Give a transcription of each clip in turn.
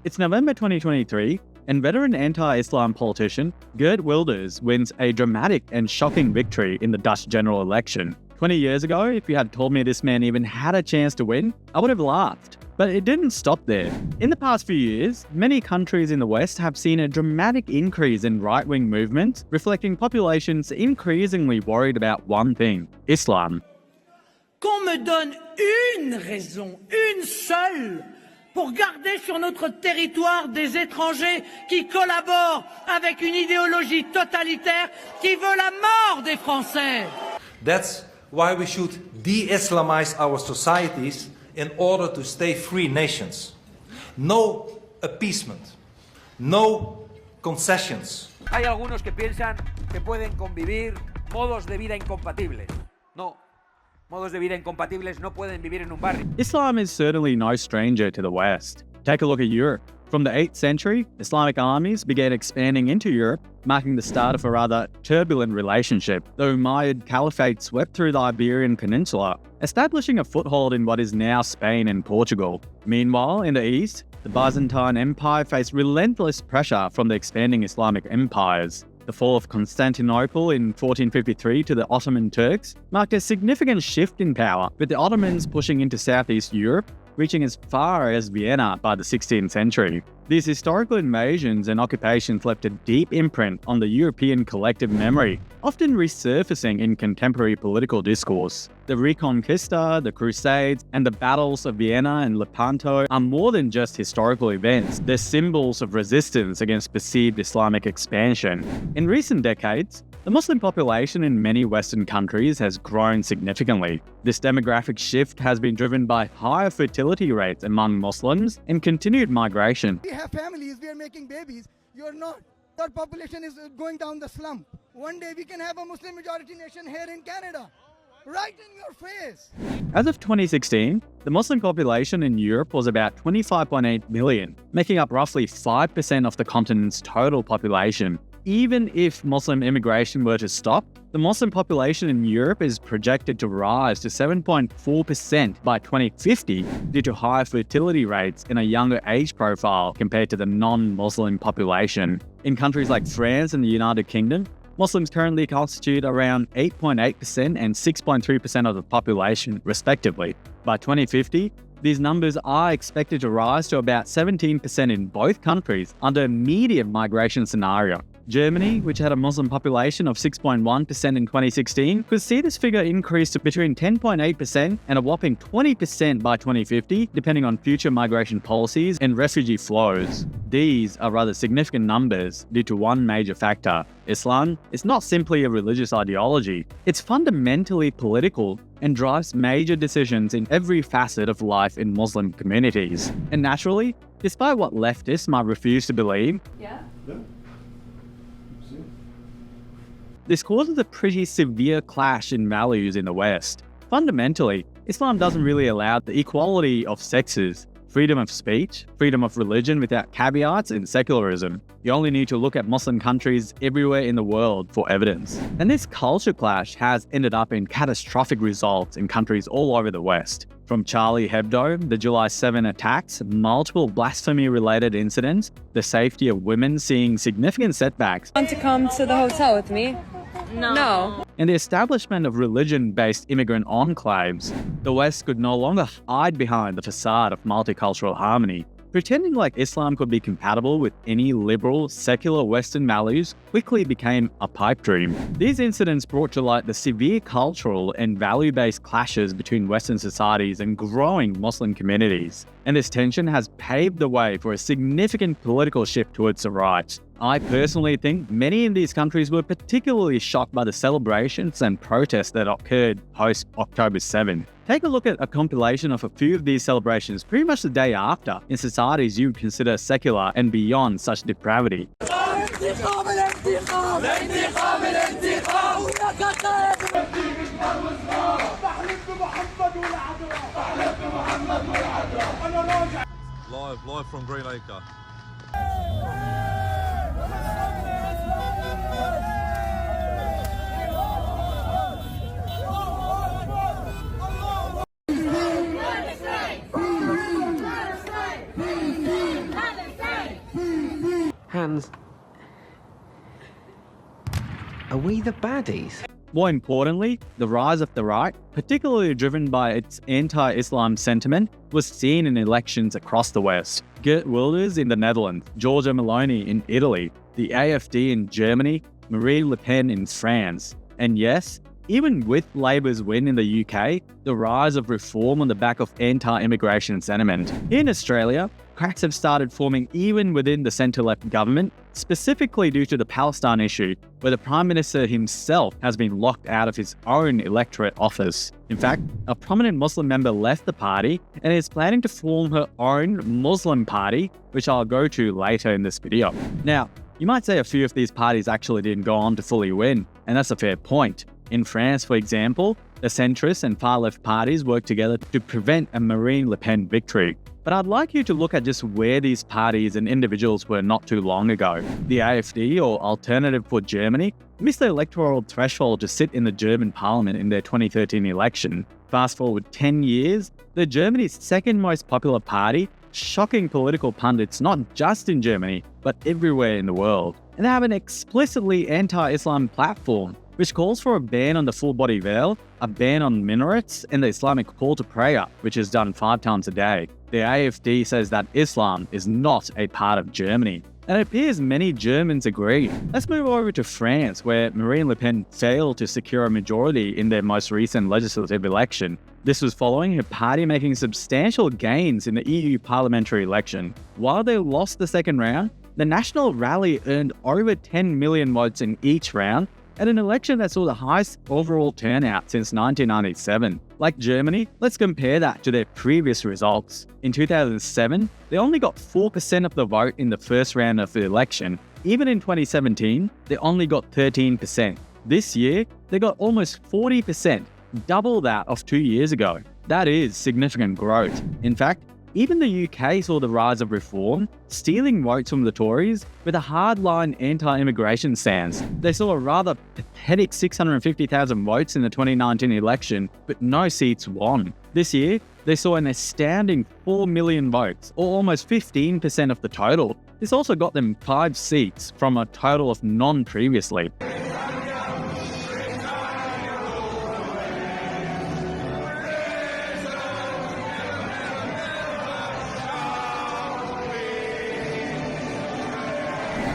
It's November 2023, and veteran anti-Islam politician Geert Wilders wins a dramatic and shocking victory in the Dutch general election. 20 years ago, if you had told me this man even had a chance to win, I would have laughed. But it didn't stop there. In the past few years, many countries in the West have seen a dramatic increase in right-wing movements, reflecting populations increasingly worried about one thing: Islam. Qu'on me donne une raison, une seule, pour garder sur notre territoire des étrangers qui collaborent avec une idéologie totalitaire qui veut la mort des Français. That's why we should de-Islamize our societies in order to stay free nations. No appeasement, no concessions. Hay algunos que piensan que pueden convivir modos de vida incompatibles. No. Modos de vida incompatibles no pueden vivir en un barrio. Islam is certainly no stranger to the West. Take a look at Europe. From the 8th century, Islamic armies began expanding into Europe, marking the start of a rather turbulent relationship. The Umayyad Caliphate swept through the Iberian Peninsula, establishing a foothold in what is now Spain and Portugal. Meanwhile, in the east, the Byzantine Empire faced relentless pressure from the expanding Islamic empires. The fall of Constantinople in 1453 to the Ottoman Turks marked a significant shift in power, with the Ottomans pushing into Southeast Europe, reaching as far as Vienna by the 16th century. These historical invasions and occupations left a deep imprint on the European collective memory, often resurfacing in contemporary political discourse. The Reconquista, the Crusades, and the battles of Vienna and Lepanto are more than just historical events. They're symbols of resistance against perceived Islamic expansion. In recent decades, the Muslim population in many Western countries has grown significantly. This demographic shift has been driven by higher fertility rates among Muslims and continued migration. We have families, we are making babies. You're not. Our population is going down the slump. One day we can have a Muslim majority nation here in Canada. Right in your face. As of 2016, the Muslim population in Europe was about 25.8 million, making up roughly 5% of the continent's total population. Even if Muslim immigration were to stop, the Muslim population in Europe is projected to rise to 7.4% by 2050 due to higher fertility rates in a younger age profile compared to the non-Muslim population. In countries like France and the United Kingdom, Muslims currently constitute around 8.8% and 6.3% of the population, respectively. By 2050, these numbers are expected to rise to about 17% in both countries under a medium migration scenario. Germany, which had a Muslim population of 6.1% in 2016, could see this figure increase to between 10.8% and a whopping 20% by 2050, depending on future migration policies and refugee flows. These are rather significant numbers due to one major factor. Islam is not simply a religious ideology, it's fundamentally political and drives major decisions in every facet of life in Muslim communities. And naturally, despite what leftists might refuse to believe, this causes a pretty severe clash in values in the West. Fundamentally, Islam doesn't really allow the equality of sexes, freedom of speech, freedom of religion without caveats, and secularism. You only need to look at Muslim countries everywhere in the world for evidence. And this culture clash has ended up in catastrophic results in countries all over the West. From Charlie Hebdo, the July 7 attacks, multiple blasphemy-related incidents, the safety of women seeing significant setbacks. Want to come to the hotel with me? No. And the establishment of religion-based immigrant enclaves, the West could no longer hide behind the facade of multicultural harmony. Pretending like Islam could be compatible with any liberal, secular Western values quickly became a pipe dream. These incidents brought to light the severe cultural and value-based clashes between Western societies and growing Muslim communities. And this tension has paved the way for a significant political shift towards the right. I personally think many in these countries were particularly shocked by the celebrations and protests that occurred post-October 7. Take a look at a compilation of a few of these celebrations pretty much the day after in societies you would consider secular and beyond such depravity. Live from Greenacre. hands. Are we the baddies? More importantly, the rise of the right, particularly driven by its anti-Islam sentiment, was seen in elections across the West. Geert Wilders in the Netherlands, Giorgia Meloni in Italy, the AfD in Germany, Marine Le Pen in France. And yes, even with Labour's win in the UK, the rise of reform on the back of anti-immigration sentiment. In Australia, cracks have started forming even within the centre-left government, specifically due to the Palestine issue, where the Prime Minister himself has been locked out of his own electorate office. In fact, a prominent Muslim member left the party and is planning to form her own Muslim party, which I'll go to later in this video. Now, you might say a few of these parties actually didn't go on to fully win, and that's a fair point. In France, for example, the centrist and far-left parties worked together to prevent a Marine Le Pen victory. But I'd like you to look at just where these parties and individuals were not too long ago. The AfD, or Alternative for Germany, missed the electoral threshold to sit in the German parliament in their 2013 election. Fast forward 10 years, they're Germany's second most popular party, shocking political pundits not just in Germany, but everywhere in the world. And they have an explicitly anti-Islam platform, which calls for a ban on the full-body veil, a ban on minarets, and the Islamic call to prayer, which is done 5 times a day. The AfD says that Islam is not a part of Germany, and it appears many Germans agree. Let's move over to France, where Marine Le Pen failed to secure a majority in their most recent legislative election. This was following her party making substantial gains in the EU parliamentary election. While they lost the second round, the National Rally earned over 10 million votes in each round, at an election that saw the highest overall turnout since 1997. Like Germany, let's compare that to their previous results. In 2007, they only got 4% of the vote in the first round of the election. Even in 2017, they only got 13%. This year, they got almost 40%, double that of 2 years ago. That is significant growth. In fact, even the UK saw the rise of reform, stealing votes from the Tories with a hardline anti-immigration stance. They saw a rather pathetic 650,000 votes in the 2019 election, but no seats won. This year, they saw an astounding 4 million votes, or almost 15% of the total. This also got them 5 seats from a total of none previously.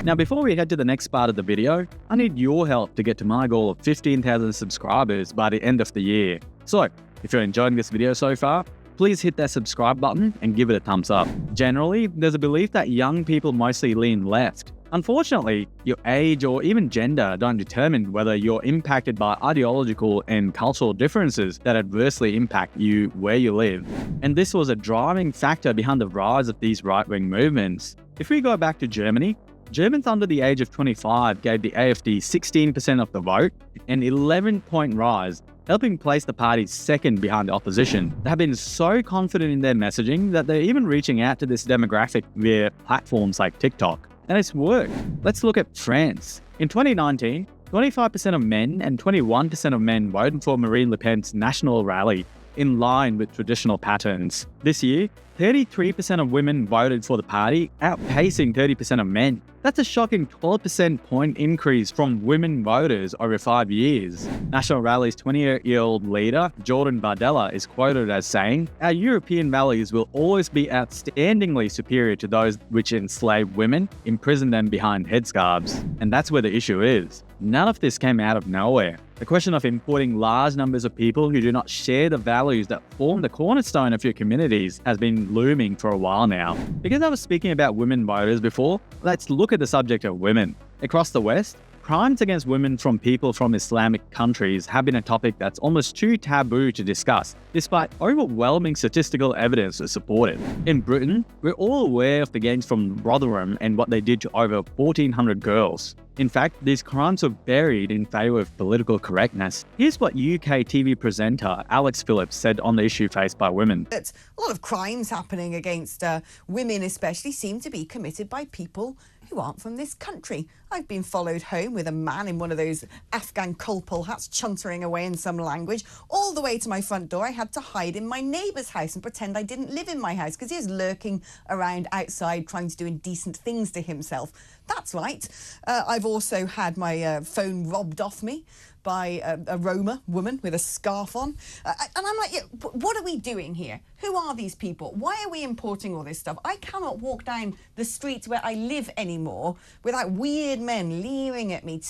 Now, before we head to the next part of the video, I need your help to get to my goal of 15,000 subscribers by the end of the year. So, if you're enjoying this video so far, please hit that subscribe button and give it a thumbs up. Generally, there's a belief that young people mostly lean left. Unfortunately, your age or even gender don't determine whether you're impacted by ideological and cultural differences that adversely impact you where you live. And this was a driving factor behind the rise of these right-wing movements. If we go back to Germany, Germans under the age of 25 gave the AfD 16% of the vote, an 11-point rise, helping place the party second behind the opposition. They have been so confident in their messaging that they're even reaching out to this demographic via platforms like TikTok. And it's worked. Let's look at France. In 2019, 25% of men and 21% of men voted for Marine Le Pen's National Rally, in line with traditional patterns. This year, 33% of women voted for the party, outpacing 30% of men. That's a shocking 12% point increase from women voters over 5 years. National Rally's 28-year-old leader, Bardella, is quoted as saying, "Our European values will always be outstandingly superior to those which enslave women, imprison them behind headscarves." And that's where the issue is. None of this came out of nowhere. The question of importing large numbers of people who do not share the values that form the cornerstone of your communities has been looming for a while now. Because I was speaking about women voters before, let's look at the subject of women. Across the West, crimes against women from people from Islamic countries have been a topic that's almost too taboo to discuss, despite overwhelming statistical evidence to support it. In Britain, we're all aware of the gangs from Rotherham and what they did to over 1,400 girls. In fact, these crimes were buried in favour of political correctness. Here's what UK TV presenter Alex Phillips said on the issue faced by women. A lot of crimes happening against women especially seem to be committed by people who aren't from this country. I've been followed home with a man in one of those Afghan kulpul hats chuntering away in some language. All the way to my front door, I had to hide in my neighbour's house and pretend I didn't live in my house because he was lurking around outside trying to do indecent things to himself. That's right. I've also had my phone robbed off me by a Roma woman with a scarf on. And I'm like, yeah, what are we doing here? Who are these people? Why are we importing all this stuff? I cannot walk down the street where I live anymore without weird men leering at me,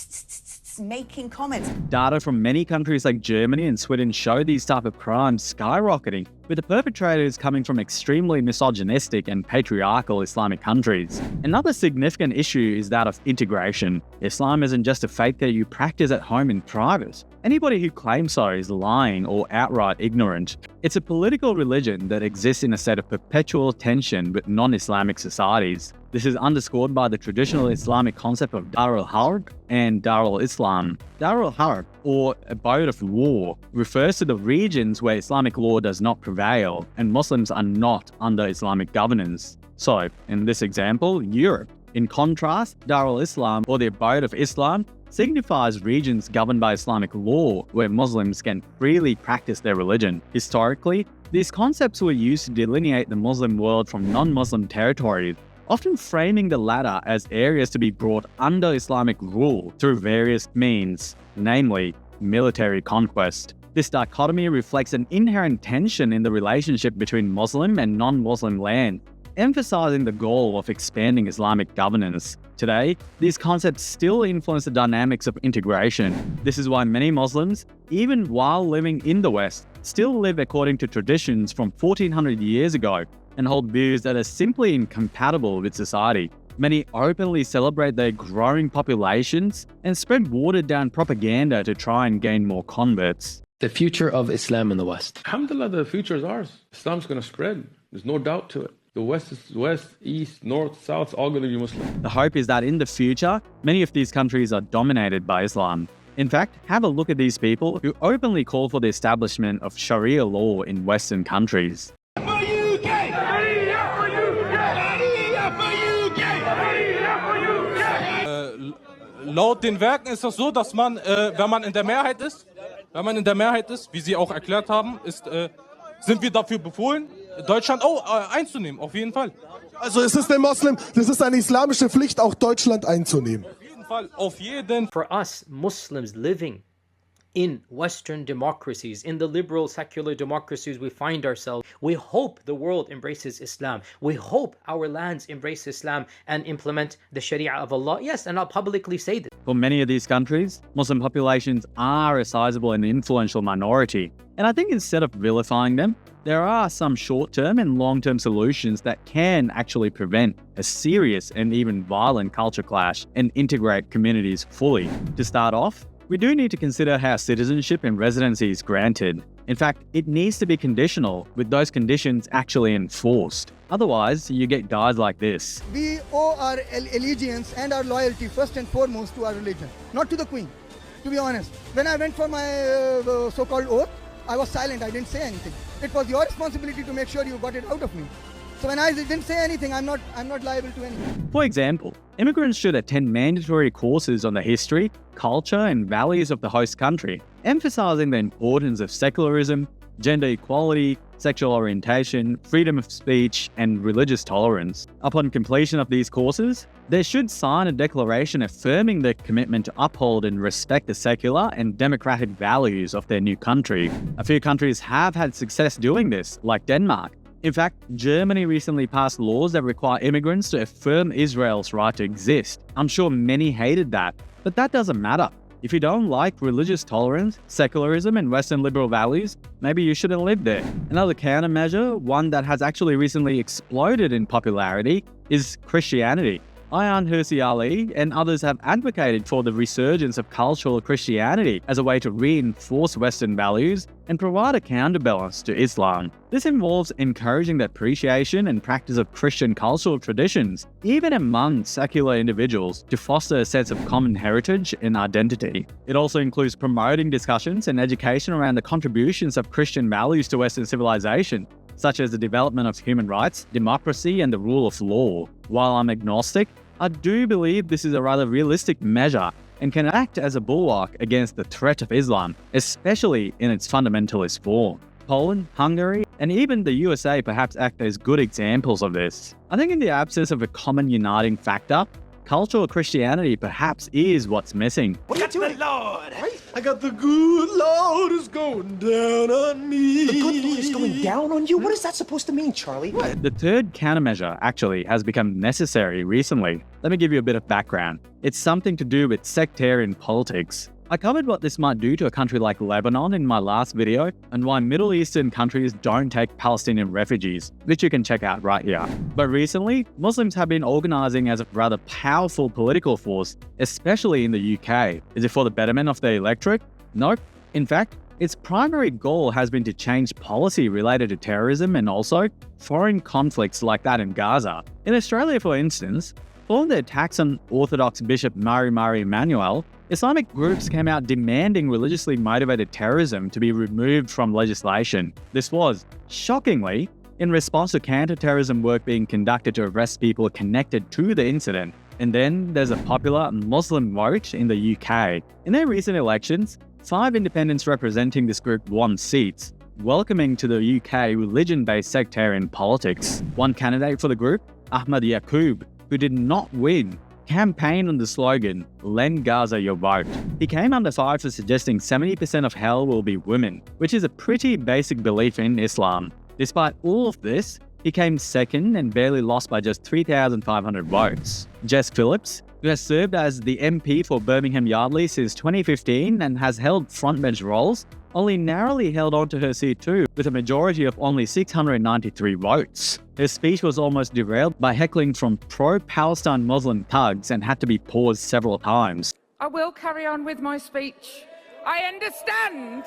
making comments. Data from many countries like Germany and Sweden show these type of crimes skyrocketing, with the perpetrators coming from extremely misogynistic and patriarchal Islamic countries. Another significant issue is that of integration. Islam isn't just a faith that you practice at home in private. Anybody who claims so is lying or outright ignorant. It's a political religion that exists in a state of perpetual tension with non-Islamic societies. This is underscored by the traditional Islamic concept of Dar al-Harb and Dar al-Islam. Dar al-Harb, or abode of war, refers to the regions where Islamic law does not prevail and Muslims are not under Islamic governance. So, in this example, Europe. In contrast, Dar al-Islam, or the abode of Islam, signifies regions governed by Islamic law where Muslims can freely practice their religion. Historically, these concepts were used to delineate the Muslim world from non-Muslim territories, often framing the latter as areas to be brought under Islamic rule through various means, namely military conquest. This dichotomy reflects an inherent tension in the relationship between Muslim and non-Muslim land, emphasizing the goal of expanding Islamic governance. Today, these concepts still influence the dynamics of integration. This is why many Muslims, even while living in the West, still live according to traditions from 1400 years ago and hold views that are simply incompatible with society. Many openly celebrate their growing populations and spread watered-down propaganda to try and gain more converts. The future of Islam in the West. Alhamdulillah, the future is ours. Islam's going to spread. There's no doubt to it. The West is West, East, North, South, it's all going to be Muslim. The hope is that in the future, many of these countries are dominated by Islam. In fact, have a look at these people who openly call for the establishment of Sharia law in Western countries. Laut den Werken ist es so, dass man, wenn man in der Mehrheit ist, wie Sie auch erklärt haben, sind wir dafür befohlen, Deutschland einzunehmen, auf jeden Fall. Also es ist das ist eine islamische Pflicht, auch Deutschland einzunehmen. Auf jeden Fall. For us Muslims living in Western democracies, in the liberal secular democracies we find ourselves, we hope the world embraces Islam. We hope our lands embrace Islam and implement the Sharia of Allah. Yes, and I'll publicly say this. For many of these countries, Muslim populations are a sizable and influential minority. And I think instead of vilifying them, there are some short-term and long-term solutions that can actually prevent a serious and even violent culture clash and integrate communities fully. To start off, we do need to consider how citizenship and residency is granted. In fact, it needs to be conditional, with those conditions actually enforced. Otherwise, you get guys like this. We owe our allegiance and our loyalty first and foremost to our religion, not to the Queen, to be honest. When I went for my so-called oath, I was silent, I didn't say anything. It was your responsibility to make sure you got it out of me. So when I didn't say anything, I'm not liable to anything. For example, immigrants should attend mandatory courses on the history, culture, and values of the host country, emphasizing the importance of secularism, gender equality, sexual orientation, freedom of speech, and religious tolerance. Upon completion of these courses, they should sign a declaration affirming their commitment to uphold and respect the secular and democratic values of their new country. A few countries have had success doing this, like Denmark. In fact, Germany recently passed laws that require immigrants to affirm Israel's right to exist. I'm sure many hated that, but that doesn't matter. If you don't like religious tolerance, secularism, and Western liberal values, maybe you shouldn't live there. Another countermeasure, one that has actually recently exploded in popularity, is Christianity. Ayaan Hirsi Ali and others have advocated for the resurgence of cultural Christianity as a way to reinforce Western values and provide a counterbalance to Islam. This involves encouraging the appreciation and practice of Christian cultural traditions, even among secular individuals, to foster a sense of common heritage and identity. It also includes promoting discussions and education around the contributions of Christian values to Western civilization, such as the development of human rights, democracy, and the rule of law. While I'm agnostic, I do believe this is a rather realistic measure and can act as a bulwark against the threat of Islam, especially in its fundamentalist form. Poland, Hungary, and even the USA perhaps act as good examples of this. I think in the absence of a common uniting factor, cultural Christianity perhaps is what's missing. What are you doing? The Lord. Right? I got the good Lord is going down on me. The good Lord is going down on you? What is that supposed to mean, Charlie? What? The third countermeasure actually has become necessary recently. Let me give you a bit of background. It's something to do with sectarian politics. I covered what this might do to a country like Lebanon in my last video and why Middle Eastern countries don't take Palestinian refugees, which you can check out right here. But recently, Muslims have been organising as a rather powerful political force, especially in the UK. Is it for the betterment of the electorate? Nope. In fact, its primary goal has been to change policy related to terrorism and also foreign conflicts like that in Gaza. In Australia, for instance, following the attacks on Orthodox Bishop Mari Emanuel, Islamic groups came out demanding religiously motivated terrorism to be removed from legislation. This was, shockingly, in response to counter-terrorism work being conducted to arrest people connected to the incident. And then there's a popular Muslim vote in the UK. In their recent elections, 5 independents representing this group won seats, welcoming to the UK religion-based sectarian politics. One candidate for the group, Ahmad Yaqub, who did not win, campaigned on the slogan, "Lend Gaza your vote." He came under fire for suggesting 70% of hell will be women, which is a pretty basic belief in Islam. Despite all of this, he came second and barely lost by just 3,500 votes. Jess Phillips, who has served as the MP for Birmingham Yardley since 2015 and has held frontbench roles, only narrowly held on to her seat too, with a majority of only 693 votes. Her speech was almost derailed by heckling from pro-Palestine Muslim thugs and had to be paused several times. I will carry on with my speech. I understand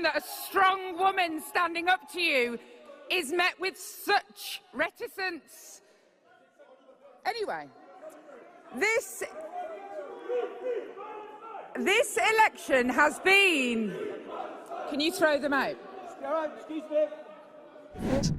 that a strong woman standing up to you is met with such reticence. Anyway, this election has been... Can you throw them out? Excuse me.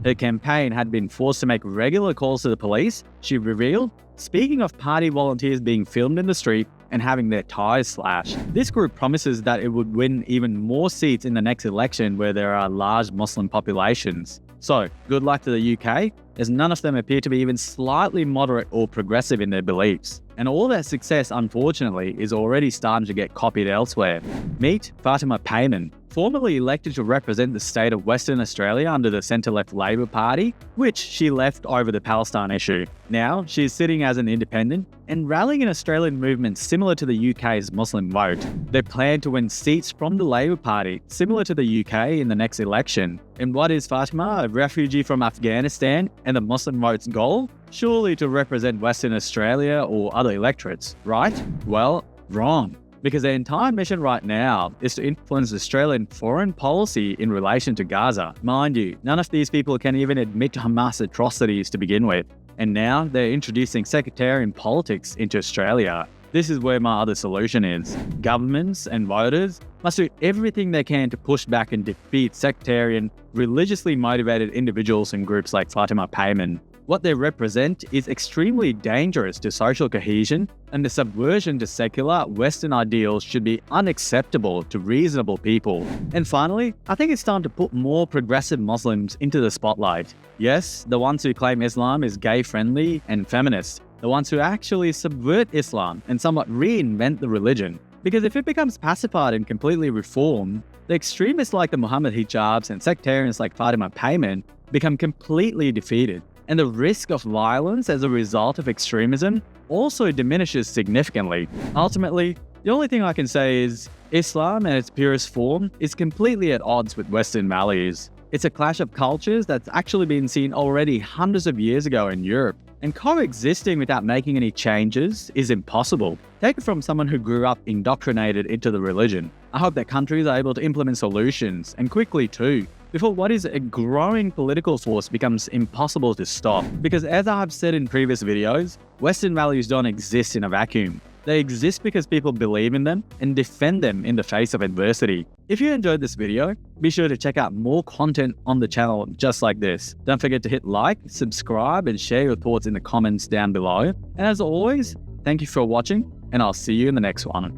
Her campaign had been forced to make regular calls to the police, she revealed, speaking of party volunteers being filmed in the street and having their tyres slashed. This group promises that it would win even more seats in the next election where there are large Muslim populations. So, good luck to the UK, as none of them appear to be even slightly moderate or progressive in their beliefs. And all that success, unfortunately, is already starting to get copied elsewhere. Meet Fatima Payman, formerly elected to represent the state of Western Australia under the centre-left Labor Party, which she left over the Palestine issue. Now, she's sitting as an independent and rallying an Australian movement similar to the UK's Muslim vote. They plan to win seats from the Labor Party, similar to the UK in the next election. And what is Fatima, a refugee from Afghanistan, and the Muslim vote's goal? Surely to represent Western Australia or other electorates, right? Well, wrong. Because their entire mission right now is to influence Australian foreign policy in relation to Gaza. Mind you, none of these people can even admit to Hamas atrocities to begin with. And now they're introducing sectarian politics into Australia. This is where my other solution is. Governments and voters must do everything they can to push back and defeat sectarian, religiously motivated individuals and groups like Fatima Payman. What they represent is extremely dangerous to social cohesion, and the subversion to secular Western ideals should be unacceptable to reasonable people. And finally, I think it's time to put more progressive Muslims into the spotlight. Yes, the ones who claim Islam is gay-friendly and feminist, the ones who actually subvert Islam and somewhat reinvent the religion. Because if it becomes pacified and completely reformed, the extremists like the Muhammad hijabs and sectarians like Fatima Payman become completely defeated. And the risk of violence as a result of extremism also diminishes significantly. Ultimately, the only thing I can say is Islam in its purest form is completely at odds with Western values. It's a clash of cultures that's actually been seen already hundreds of years ago in Europe, and coexisting without making any changes is impossible. Take it from someone who grew up indoctrinated into the religion. I hope that countries are able to implement solutions, and quickly too, before what is a growing political force becomes impossible to stop. Because as I have said in previous videos, Western values don't exist in a vacuum. They exist because people believe in them and defend them in the face of adversity. If you enjoyed this video, be sure to check out more content on the channel just like this. Don't forget to hit like, subscribe, and share your thoughts in the comments down below. And as always, thank you for watching, and I'll see you in the next one.